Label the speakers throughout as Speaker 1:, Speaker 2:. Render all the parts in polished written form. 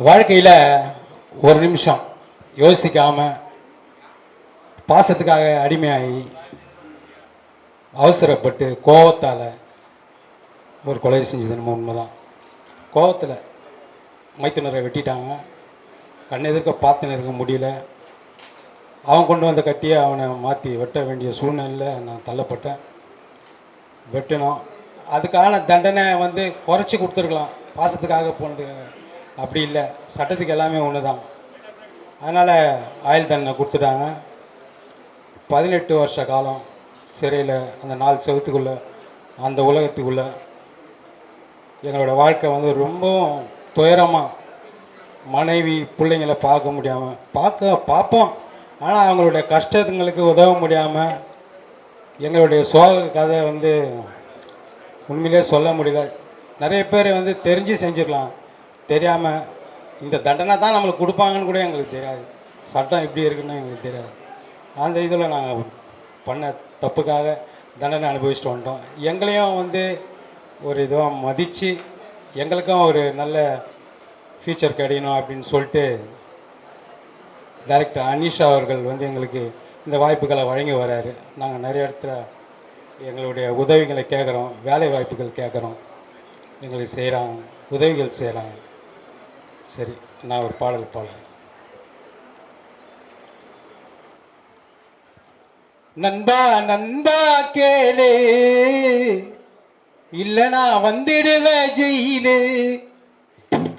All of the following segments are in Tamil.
Speaker 1: வாழ்க்கையில் ஒரு நிமிஷம் யோசிக்காமல் பாசத்துக்காக அடிமையாகி அவசரப்பட்டு கோபத்தால் ஒரு கொலை செஞ்சது உண்மைதான். கோபத்தில் மைத்துனரை வெட்டிட்டாங்க. கண் எதிர்க்க பார்த்துன்னு இருக்க முடியல. அவன் கொண்டு வந்த கத்தியை அவனை மாற்றி வெட்ட வேண்டிய சூழ்நிலையில் நான் தள்ளப்பட்டேன். வெட்டணும். அதுக்கான தண்டனை குறைச்சி கொடுத்துருக்கலாம், பாசத்துக்காக போனதுக்காக. அப்படி இல்லை, சட்டத்துக்கு எல்லாமே ஒன்று தான். அதனால் ஆயுள் தண்டனை கொடுத்துட்டாங்க. 18 வருஷ காலம் சிறையில், அந்த 4 செவத்துக்குள்ளே, அந்த உலகத்துக்குள்ளே எங்களோட வாழ்க்கை ரொம்பவும் துயரமாக, மனைவி பிள்ளைங்களை பார்க்க முடியாமல், பார்ப்போம், ஆனால் அவங்களுடைய கஷ்டங்களுக்கு உதவ முடியாமல், எங்களுடைய சோக கதை உண்மையிலே சொல்ல முடியல. நிறைய பேர் தெரிஞ்சு செஞ்சிடலாம், தெரியாமல் இந்த தண்டனை தான் நம்மளுக்கு கொடுப்பாங்கன்னு கூட எங்களுக்கு தெரியாது. சட்டம் எப்படி இருக்குன்னு எங்களுக்கு தெரியாது. அந்த இதில் நாங்கள் பண்ண தப்புக்காக தண்டனை அனுபவிச்சுட்டு வந்துட்டோம். எங்களையும் ஒரு இதுவாக மதித்து எங்களுக்கும் ஒரு நல்ல ஃபியூச்சர் கிடைக்கணும் அப்படின்னு சொல்லிட்டு டைரக்டர் அனிஷா அவர்கள் எங்களுக்கு இந்த வாய்ப்புகளை வழங்கி வராரு. நாங்கள் நிறைய இடத்துல எங்களுடைய உதவிகளை கேட்குறோம், வேலை வாய்ப்புகள் கேட்குறோம், எங்களுக்கு செய்கிறாங்க, உதவிகள் செய்கிறாங்க. சரி, நான் ஒரு பாடல் பாடுறேன். நண்பா நண்பா கேளு, இல்லனா வந்துடுவ ஜெயிலு.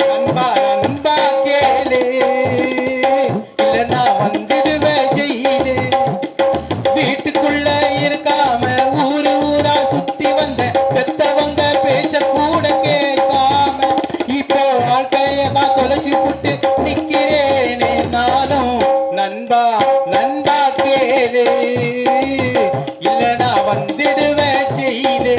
Speaker 1: நண்பா நண்பா கேளு, இல்லனா வந்துடுவ ஜெயிலு. வீட்டுக்குள்ள இருக்காம ஊரு ஊரா சுத்தி வந்த பெத்தவங்க பேச்ச கூட கேட்காம இப்போ வாழ்க்கைய தான் தொலைச்சு புட்டு நிக்கிறேனே நானும். நண்பா நண்பா கேளு, இல்லனா வந்துடுவ ஜெயிலு.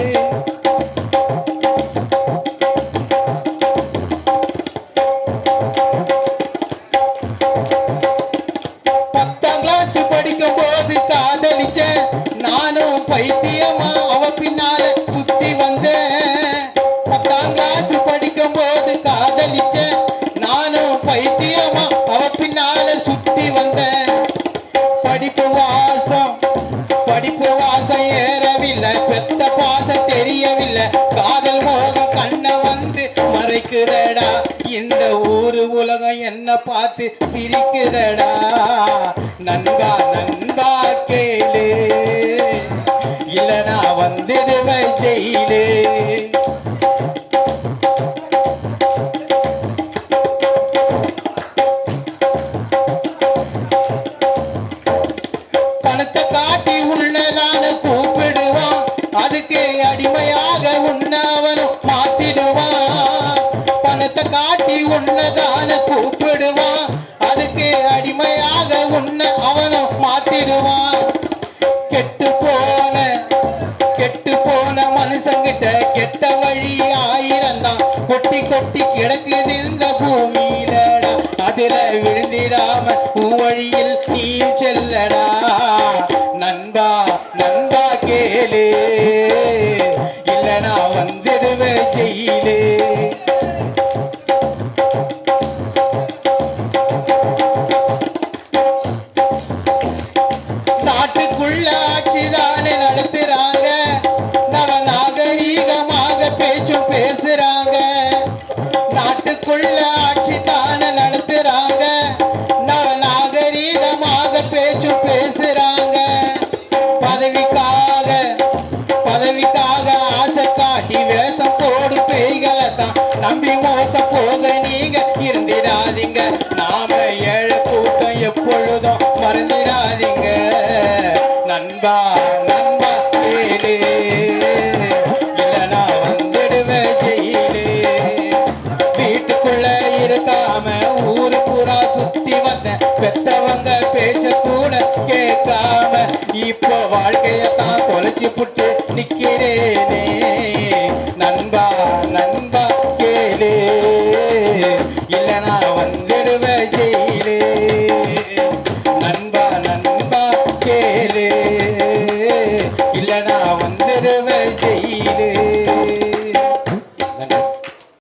Speaker 1: பைத்தியமா அவ பின்னால சுத்தி வந்தேன். 10ஆம் கிளாஸ் படிக்கும் போது காதலிச்சேன். நானும் பைத்தியமா அவ பின்னால சுத்தி வந்தேன். படிப்பு வாசம் ஏறவில்லை, பெத்த பாசம் தெரியவில்லை. காதல் மோகம் கண்ணை மறைக்குதடா. இந்த ஊரு உலகம் என்ன பார்த்து சிரிக்குதடா. நண்பா நண்பா கேளு, இல்லனா வந்துடுவ ஜெயிலு. பணத்தை காட்டி உன்னதான கூப்பிடுவான், அதுக்கு அடிமையாக உன்னவனும் மாத்திடுவான். பணத்தை காட்டி உன்னதான கூப்பிடுவான், அதுக்கு அடிமையாக உன்ன அவனும் மாத்திடுவான். கெட்டு போன மனுஷங்கிட்ட கெட்ட வழி 1000 தான் கொட்டி கொட்டி கிடக்குது இந்த பூமியிலடா. அதுல விழுந்திடாம உன் வழியில் நீயும் செல்லடா. நண்பா நண்பா கேளு, இல்லனா வந்துடுவ ஜெயிலு. நாட்டுக்குள்ள ஆட்சிதானே நடத்துறாங்க, நவநாகரீகமாக பேச்சும் பேசுறாங்க. நாட்டுக்குள்ள ஆட்சிதானே நடத்துறாங்க, நவநாகரீகமாக பேச்சும் பேசுறாங்க. பதவிக்காக ஆசை காட்டி வேஷம் போடு பேய்களை தான் நம்பி மோசம் போக நீங்க இருந்திடாதீங்க. நாம ஏழை கூட்டம் எப்பொழுதும் மறந்திடாதீங்க. நண்பா நண்பா கேளு, இல்லனா வந்துடுவ ஜெயிலு. வீட்டுக்குள்ள இருக்காம ஊரு பூரா சுத்தி வந்த பெத்தவங்க பேச்ச கூட கேட்காம இப்போ வாழ்க்கையத்தான் தொலைச்சு புட்டு